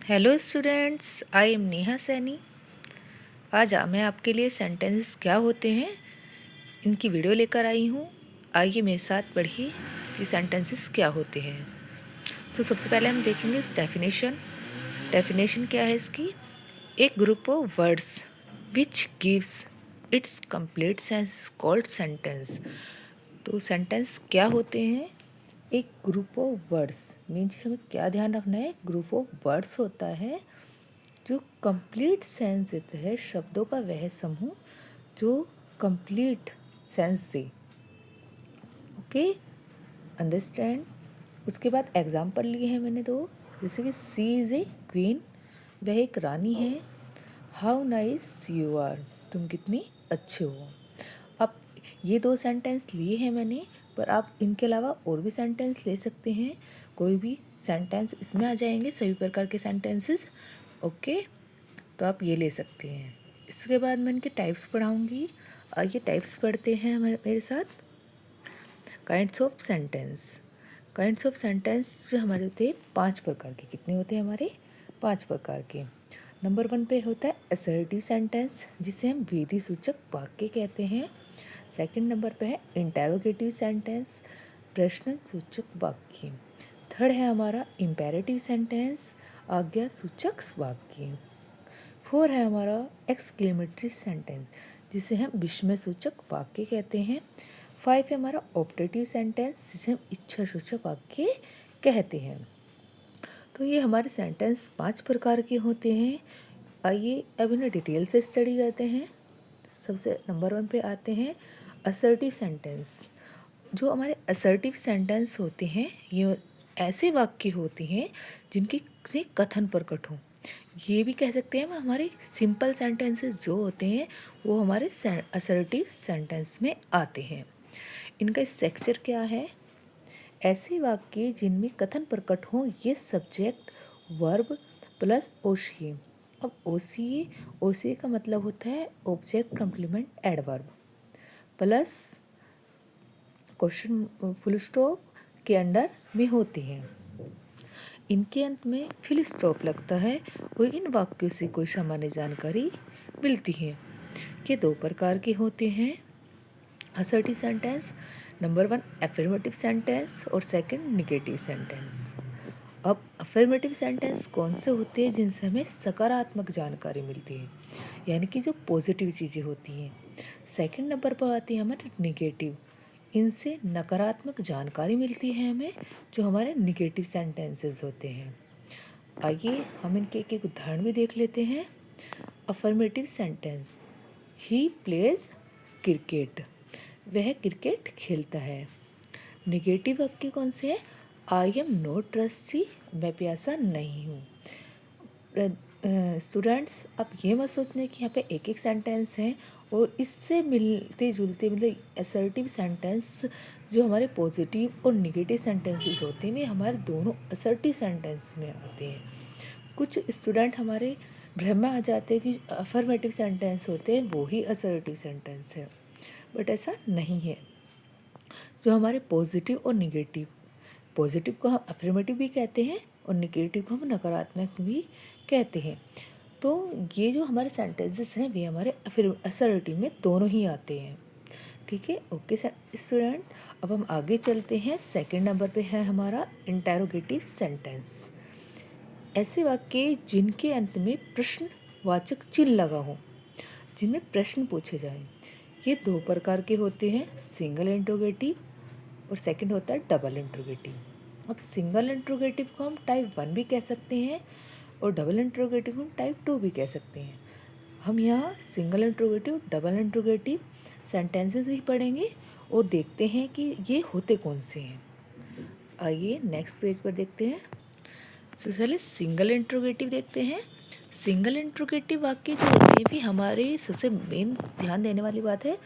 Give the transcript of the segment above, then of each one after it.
Hello students, I am Neha Saini. आज मैं आपके लिए सेंटेंसेस क्या होते हैं इनकी वीडियो लेकर आई हूँ। आइए मेरे साथ पढ़िए कि सेंटेंसेस क्या होते हैं। तो सबसे पहले हम देखेंगे इस डेफिनेशन। डेफिनेशन क्या है इसकी? एक group of words which gives it's complete sense called sentence. तो सेंटेंस क्या होते हैं? एक ग्रुप ऑफ वर्ड्स मीन्स हमें क्या ध्यान रखना है? ग्रुप ऑफ वर्ड्स होता है जो कंप्लीट सेंस देता है, शब्दों का वह समूह जो कंप्लीट सेंस दे। Okay, understand. उसके बाद एग्जाम्पल लिए हैं मैंने दो, जैसे कि सी इज़ ए क्वीन, वह एक रानी है। हाउ नाइस यू आर, तुम कितनी अच्छे हो। अब ये दो सेंटेंस लिए हैं मैंने, पर आप इनके अलावा और भी सेंटेंस ले सकते हैं। कोई भी सेंटेंस इसमें आ जाएंगे, सभी प्रकार के सेंटेंसेस। ओके, तो आप ये ले सकते हैं। इसके बाद मैं इनके टाइप्स पढ़ाऊँगी। आइए टाइप्स पढ़ते हैं मेरे साथ। Kinds of sentence. Kinds of sentence जो हमारे होते हैं 5 प्रकार के। कितने होते हैं हमारे? 5 प्रकार के। नंबर 1 पे होता है असर्टिव सेंटेंस, जिसे हम विधि सूचक वाक्य कहते हैं। सेकंड नंबर पे है इंटेरोगेटिव सेंटेंस, प्रश्न सूचक वाक्य। थर्ड है हमारा इम्पेरेटिव सेंटेंस, आज्ञा सूचक वाक्य। 4 है हमारा एक्सक्लेमेटरी सेंटेंस, जिसे हम विस्मय सूचक वाक्य कहते हैं। 5 है हमारा ऑप्टेटिव सेंटेंस, जिसे हम इच्छा सूचक वाक्य कहते हैं। तो ये हमारे सेंटेंस 5 प्रकार के होते हैं। आइए अब इन्हें डिटेल से स्टडी करते हैं। सबसे नंबर 1 पे आते हैं असर्टिव सेंटेंस। जो हमारे असर्टिव सेंटेंस होते हैं ये ऐसे वाक्य होते हैं जिनकी से कथन प्रकट हो। ये भी कह सकते हैं हमारे सिंपल सेंटेंसेस जो होते हैं वो हमारे असर्टिव सेंटेंस में आते हैं। इनका स्ट्रक्चर क्या है? ऐसे वाक्य जिनमें कथन प्रकट हो, ये सब्जेक्ट वर्ब प्लस ओसीए। अब ओसीए का मतलब होता है object complement adverb plus question full stop के अंडर में होते हैं। इनके अंत में फिल स्टॉप लगता है और इन वाक्यों से कोई सामान्य जानकारी मिलती है। ये 2 प्रकार के होते हैं assertive sentence. Number 1 affirmative sentence और सेकंड निगेटिव सेंटेंस। अब अफर्मेटिव सेंटेंस कौन से होते हैं? जिनसे हमें सकारात्मक जानकारी मिलती है, यानी कि जो पॉजिटिव चीज़ें होती हैं। सेकंड नंबर पर आती है हमारे निगेटिव। इनसे नकारात्मक जानकारी मिलती है हमें, जो हमारे निगेटिव सेंटेंसेस होते हैं। आइए हम इनके एक एक उदाहरण भी देख लेते हैं। Affirmative sentence, he plays cricket, वह क्रिकेट खेलता है। निगेटिव वाक्य कौन से है? आई एम नॉट ट्रस्टी, मैं प्यासा नहीं हूँ। स्टूडेंट्स, आप ये मत सोचने कि यहाँ पे एक एक सेंटेंस है और इससे मिलते जुलते मतलब असर्टिव सेंटेंस जो हमारे पॉजिटिव और निगेटिव सेंटेंसेस होते हैं वे हमारे दोनों असर्टिव सेंटेंस में आते हैं। कुछ स्टूडेंट हमारे भ्रम में आ जाते हैं कि अफर्मेटिव सेंटेंस होते हैं वो ही असर्टिव सेंटेंस है, बट ऐसा नहीं है। जो हमारे पॉजिटिव और निगेटिव, पॉजिटिव को हम अफर्मेटिव भी कहते हैं और निगेटिव को हम नकारात्मक भी कहते हैं। तो ये जो हमारे सेंटेंसेस हैं वे हमारे असर्टिव में दोनों ही आते हैं। ठीक है, ओके स्टूडेंट। अब हम आगे चलते हैं। सेकंड नंबर पे है हमारा इंटेरोगेटिव सेंटेंस। ऐसे वाक्य जिनके अंत में प्रश्नवाचक चिन्ह लगा हो, जिनमें प्रश्न पूछे जाएं। ये 2 प्रकार के होते हैं, सिंगल इंट्रोगेटिव और सेकंड होता है डबल इंट्रोगेटिव। अब सिंगल इंट्रोगेटिव को हम टाइप 1 भी कह सकते हैं और डबल इंट्रोगेटिव को हम टाइप 2 भी कह सकते हैं। हम यहाँ single interrogative double interrogative sentences ही पढ़ेंगे और देखते हैं कि ये होते कौन से हैं। आइए नेक्स्ट पेज पर देखते हैं। सबसे पहले सिंगल इंट्रोगेटिव देखते हैं। सिंगल इंट्रोगेटिव वाक्य जो होते हैं भी हमारे सबसे मेन ध्यान देने वाली बात है,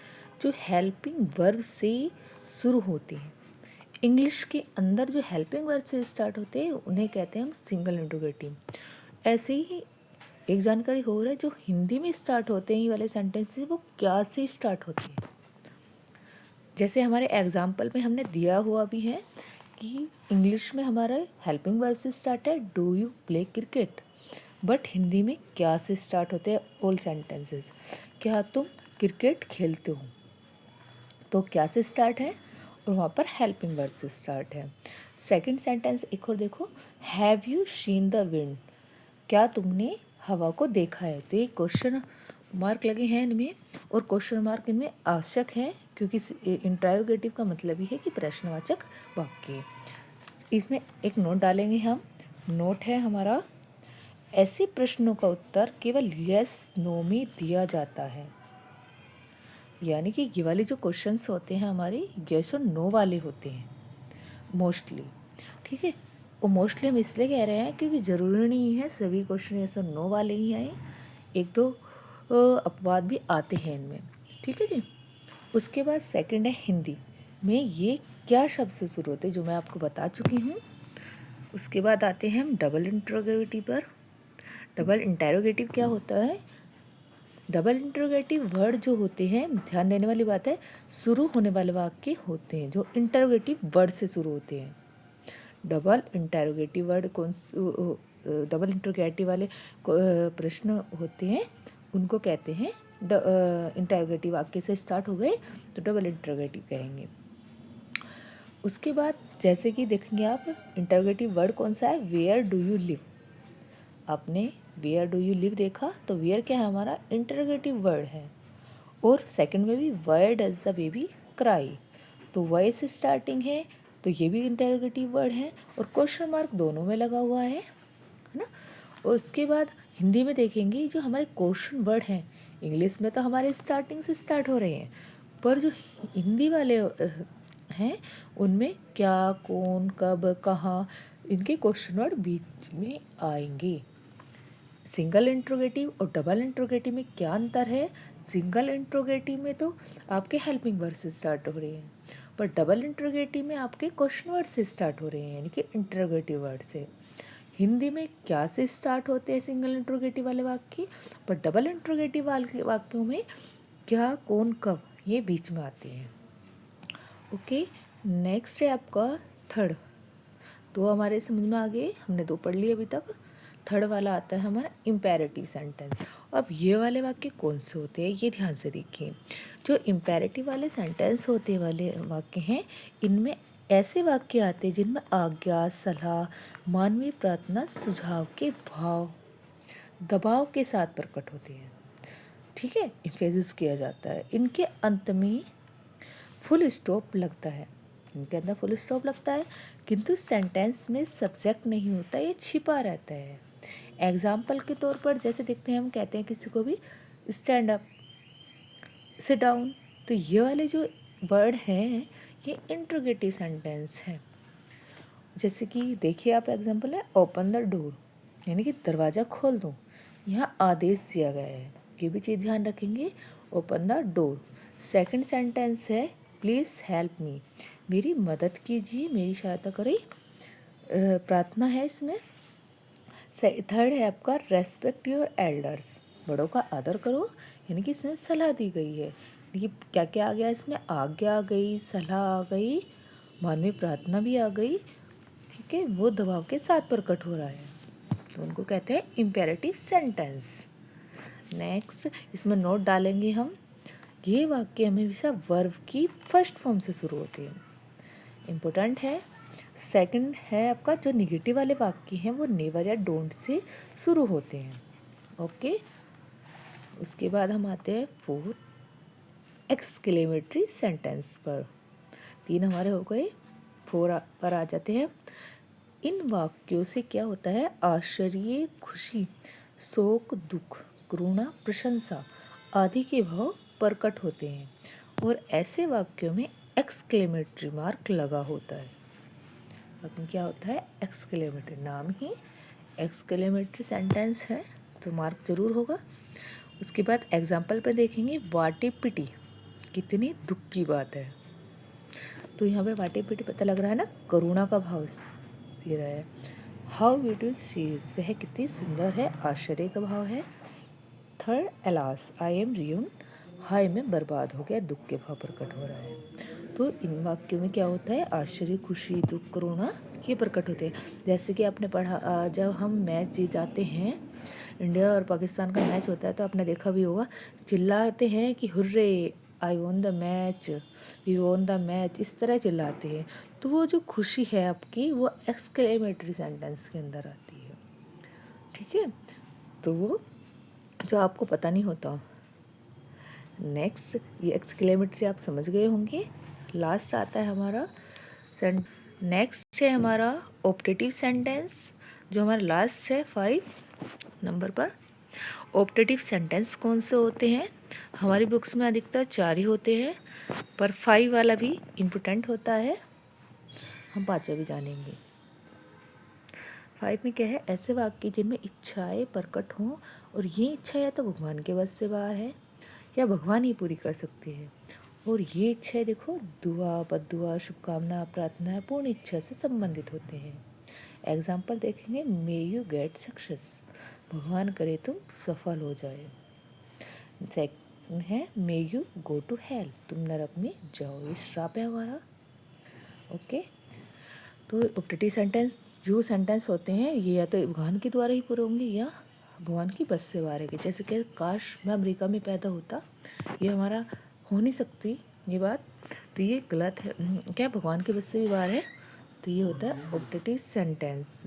जो हेल्पिंग वर्ब से शुरू होते हैं। इंग्लिश के अंदर जो हेल्पिंग वर्ब से स्टार्ट होते हैं उन्हें कहते हैं हम सिंगल इंट्रोगेटिव। ऐसे ही एक जानकारी हो रहा है, जो हिंदी में स्टार्ट होते हैं ये वाले सेंटेंसेस वो क्या से स्टार्ट होते हैं। जैसे हमारे एग्जाम्पल में हमने दिया हुआ भी है कि इंग्लिश में हमारा हेल्पिंग वर्ब से स्टार्ट है do you play cricket, but Hindi में क्या से स्टार्ट होते हैं ऑल सेंटेंसेस। क्या तुम क्रिकेट खेलते हो, तो क्या से स्टार्ट है और वहाँ पर हेल्पिंग वर्ब से स्टार्ट है। सेकंड सेंटेंस एक और देखो, have you seen the wind, क्या तुमने हवा को देखा है। तो ये क्वेश्चन मार्क लगे हैं इनमें, और क्वेश्चन मार्क इनमें आवश्यक है क्योंकि इंटरोगेटिव का मतलब ही है कि प्रश्नवाचक वाक्य। इसमें एक नोट डालेंगे हम, नोट है हमारा, ऐसे प्रश्नों का उत्तर केवल यस नो में दिया जाता है। यानी कि ये वाले जो क्वेश्चंस होते हैं हमारे यस और नो वाले होते हैं मोस्टली, ठीक है। वो मोस्टली हम इसलिए कह रहे हैं क्योंकि ज़रूरी नहीं है सभी क्वेश्चन यस और नो वाले ही आए, एक दो अपवाद भी आते हैं इनमें, ठीक है जी। उसके बाद सेकंड है हिंदी में ये क्या शब्द से शुरू होते हैं, जो मैं आपको बता चुकी हूँ। उसके बाद आते हैं हम डबल इंटरोगेटिव पर। डबल इंटरोगेटिव क्या होता है, डबल इंटरोगेटिव वर्ड जो होते हैं, ध्यान देने वाली बात है, शुरू होने वाले वाक्य होते हैं जो इंटरोगेटिव वर्ड से शुरू होते हैं। डबल इंटरोगेटिव वर्ड कौन, डबल इंटरोगेटिव वाले प्रश्न होते हैं उनको कहते हैं इंटरोगेटिव वाक्य से स्टार्ट हो गए तो डबल इंटरोगेटिव कहेंगे। उसके बाद जैसे कि देखेंगे आप इंटरोगेटिव वर्ड कौन सा है, वेयर डू यू लिव। आपने वेयर डू यू लिव देखा, तो वेयर क्या है हमारा इंटरोगेटिव वर्ड है। और सेकंड में भी where does the baby cry, तो वाई से स्टार्टिंग है तो ये भी इंटरोगेटिव वर्ड है और क्वेश्चन मार्क दोनों में लगा हुआ है ना। और उसके बाद हिंदी में देखेंगे जो हमारे क्वेश्चन वर्ड हैं, इंग्लिश में तो हमारे स्टार्टिंग से स्टार्ट हो रहे हैं, पर जो हिंदी वाले हैं उनमें क्या, कौन, कब, कहाँ, इनके क्वेश्चन वर्ड बीच में आएंगे। सिंगल इंट्रोगेटिव और डबल इंट्रोगेटिव में क्या अंतर है, सिंगल इंट्रोगेटिव में तो आपके हेल्पिंग वर्ड से स्टार्ट हो रहे हैं, पर डबल इंट्रोगेटिव में आपके क्वेश्चन वर्ड से स्टार्ट हो रहे हैं, यानी कि इंट्रोगेटिव वर्ड से। हिंदी में क्या से स्टार्ट होते हैं सिंगल इंट्रोगेटिव वाले वाक्य, पर डबल इंट्रोगेटिव वाले वाक्यों में क्या, कौन, कब ये बीच में आते हैं। ओके, नेक्स्ट है आपका थर्ड। दो हमारे समझ में आ गए, हमने दो पढ़ लिए अभी तक। थर्ड वाला आता है हमारा इम्पेरेटिव सेंटेंस। अब ये वाले वाक्य कौन से होते हैं ये ध्यान से देखिए। जो इम्पेरेटिव वाले सेंटेंस होते वाले वाक्य हैं, इनमें ऐसे वाक्य आते हैं जिनमें आज्ञा, सलाह, मानवीय प्रार्थना, सुझाव के भाव दबाव के साथ प्रकट होते हैं, ठीक है, इम्फेसिस किया जाता है। इनके अंत में फुल स्टॉप लगता है, इनके अंदर फुल स्टॉप लगता है, किंतु सेंटेंस में सब्जेक्ट नहीं होता, ये छिपा रहता है। एग्जाम्पल के तौर पर जैसे देखते हैं, हम कहते हैं किसी को भी स्टैंड अप, सिट डाउन, तो ये वाले जो वर्ड हैं ये इंट्रोगेटिव सेंटेंस है। जैसे कि देखिए आप एग्जाम्पल है ओपन द डोर, यानी कि दरवाज़ा खोल दो, यहाँ आदेश दिया गया है, ये भी चीज़ ध्यान रखेंगे। Open the door. Second sentence है प्लीज़ हेल्प मी, मेरी मदद कीजिए, मेरी सहायता करें, प्रार्थना है इसमें। थर्ड है आपका रेस्पेक्ट योर एल्डर्स, बड़ों का आदर करो, यानी कि इसमें सलाह दी गई है। ये क्या क्या आ गया इसमें, आज्ञा आ गई, सलाह आ गई, मानवीय प्रार्थना भी आ गई, ठीक है, वो दबाव के साथ प्रकट हो रहा है, तो उनको कहते हैं इम्पेरेटिव सेंटेंस। नेक्स्ट इसमें नोट डालेंगे हम, ये वाक्य हमेशा वर्ब की फर्स्ट फॉर्म से शुरू होते हैं, इम्पोर्टेंट है। सेकंड है आपका जो निगेटिव वाले वाक्य हैं वो नेवर या डोंट से शुरू होते हैं, ओके। उसके बाद हम आते हैं फोर्थ एक्सक्लेमेटरी सेंटेंस पर। तीन हमारे हो गए, फोर पर आ जाते हैं। इन वाक्यों से क्या होता है, आश्चर्य, खुशी, शोक, दुख, करुणा, प्रशंसा आदि के भाव प्रकट होते हैं, और ऐसे वाक्यों में एक्सक्लेमेटरी मार्क लगा होता है। अब क्या होता है एक्सक्लेमेटरी, नाम ही एक्सक्लेमेटरी सेंटेंस है तो मार्क जरूर होगा। उसके बाद एग्जाम्पल पे देखेंगे, वाटे पिटी, कितनी दुख की बात है, तो यहाँ पे वाटे पिटी पता लग रहा है ना, करुणा का भाव दे रहा है। हाउ ब्यूटीफुल शी इज, वह कितनी सुंदर है, आश्चर्य का भाव है। Third alas I am ruined, हाय में बर्बाद हो गया, दुख के भाव प्रकट हो रहा है। तो इन वाक्यों में क्या होता है, आश्चर्य, खुशी, दुख, करुणा, ये प्रकट होते हैं। जैसे कि आपने पढ़ा, जब हम मैच जीत जाते हैं, इंडिया और पाकिस्तान का मैच होता है, तो आपने देखा भी होगा, चिल्लाते हैं कि hurray, I won the match, we won the match, इस तरह चिल्लाते हैं। तो वो जो खुशी है आपकी, वो एक्सक्लेमेटरी सेंटेंस के अंदर आती है। ठीक है, तो वो जो आपको पता नहीं होता। नेक्स्ट, ये एक्सक्लेमेटरी आप समझ गए होंगे। लास्ट आता है हमारा नेक्स्ट है हमारा ऑप्टेटिव सेंटेंस, जो हमारा लास्ट है 5 नंबर पर। ऑप्टेटिव सेंटेंस कौन से होते हैं? हमारी बुक्स में अधिकतर 4 ही होते हैं, पर 5 वाला भी इम्पोर्टेंट होता है, हम 5 भी जानेंगे। 5 में क्या है? ऐसे वाक्य जिनमें इच्छाएं प्रकट हों और ये इच्छा या तो भगवान के बस से बाहर है या भगवान ही पूरी कर सकते हैं। और ये इच्छाएं देखो, दुआ, बद्दुआ, शुभकामना, प्रार्थना, पूर्ण इच्छा से संबंधित होते हैं। एग्जाम्पल देखेंगे, मे यू गेट सक्सेस, भगवान करे तुम सफल हो जाए। सेकंड है, may you go to hell, तुम नरक में जाओ, ये श्राप है हमारा। ओके, तो ऑप्टेटिव सेंटेंस जो सेंटेंस होते हैं, ये या तो भगवान के द्वारा ही पूरे होंगे या भगवान की बस से बाहर है। जैसे कि काश मैं अमेरिका में पैदा होता, ये हमारा हो नहीं सकती ये बात, तो ये गलत है। क्या भगवान की बस से भी बाहर है, तो ये होता है ऑप्टेटिव सेंटेंस।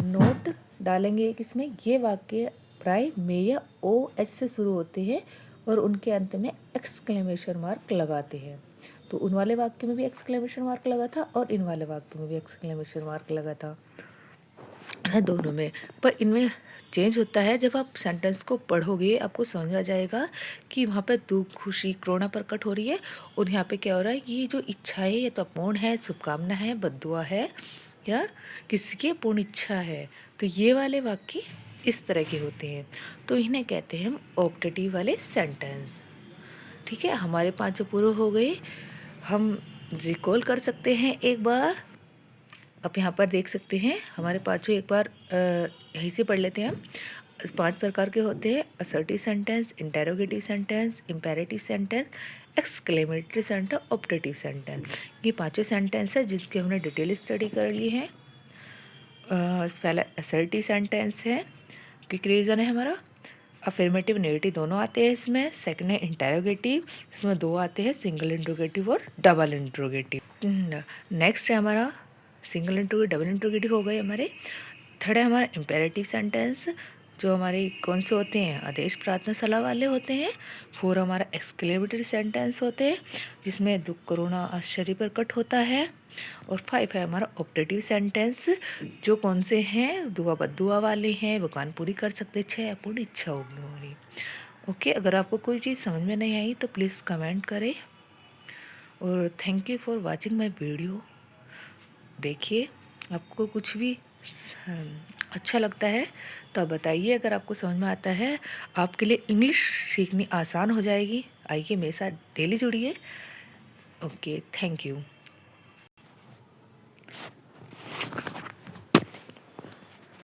नोट डालेंगे किसमें, ये वाक्य प्राय में या ओ एस से शुरू होते हैं और उनके अंत में एक्सक्लेमेशन मार्क लगाते हैं। तो उन वाले वाक्य में भी एक्सक्लेमेशन मार्क लगा था और इन वाले वाक्य में भी एक्सक्लेमेशन मार्क लगा था, है दोनों में। पर इनमें चेंज होता है, जब आप सेंटेंस को पढ़ोगे आपको समझ में आ जाएगा कि वहाँ पे दुख, खुशी, करुणा प्रकट हो रही है और यहाँ पे क्या हो रहा है, ये जो इच्छा है ये तो अपूर्ण है, शुभकामना है, बद्दुआ है या किसी की पूर्ण इच्छा है। तो ये वाले वाक्य इस तरह के होते हैं, तो इन्हें कहते हैं हम ऑप्टेटिव वाले सेंटेंस। ठीक है, हमारे 5 पूरे हो गए। हम रिकॉल कर सकते हैं एक बार। आप यहाँ पर देख सकते हैं हमारे 5 एक बार यहीं से पढ़ लेते हैं हम। 5 प्रकार के होते हैं, assertive sentence, interrogative sentence, imperative sentence, exclamatory sentence, optative sentence. ये 5 सेंटेंस है जिसकी हमने डिटेल स्टडी कर ली है। पहला असर्टिव सेंटेंस है, क्विक रीजन है हमारा, अफर्मेटिव नेगेटिव दोनों आते हैं इसमें। सेकंड है इंटेरोगेटिव, इसमें 2 आते हैं, सिंगल इंट्रोगेटिव और डबल इंट्रोगेटिव। नेक्स्ट है हमारा सिंगल इंट्रोगेटिव, डबल इंट्रोगेटिव हो गए हमारे। थर्ड है हमारा इम्पेरेटिव सेंटेंस, जो हमारे कौन से होते हैं, आदेश, प्रार्थना, सलाह वाले होते हैं। 4 हमारा एक्सक्लेमेटरी सेंटेंस होते हैं जिसमें दुख, करुणा, आश्चर्य प्रकट होता है। और 5 है हमारा ऑप्टेटिव सेंटेंस, जो कौन से हैं, दुआ बद्दुआ वाले हैं, भगवान पूरी कर सकते, इच्छा पूर्ण इच्छा होगी हमारी। ओके, अगर आपको कोई चीज़ समझ में नहीं आई तो प्लीज़ कमेंट करें और thank you for watching my video. देखिए, आपको कुछ भी अच्छा लगता है तो आप बताइए। अगर आपको समझ में आता है, आपके लिए इंग्लिश सीखनी आसान हो जाएगी। आइए मेरे साथ डेली जुड़िए। Okay, thank you.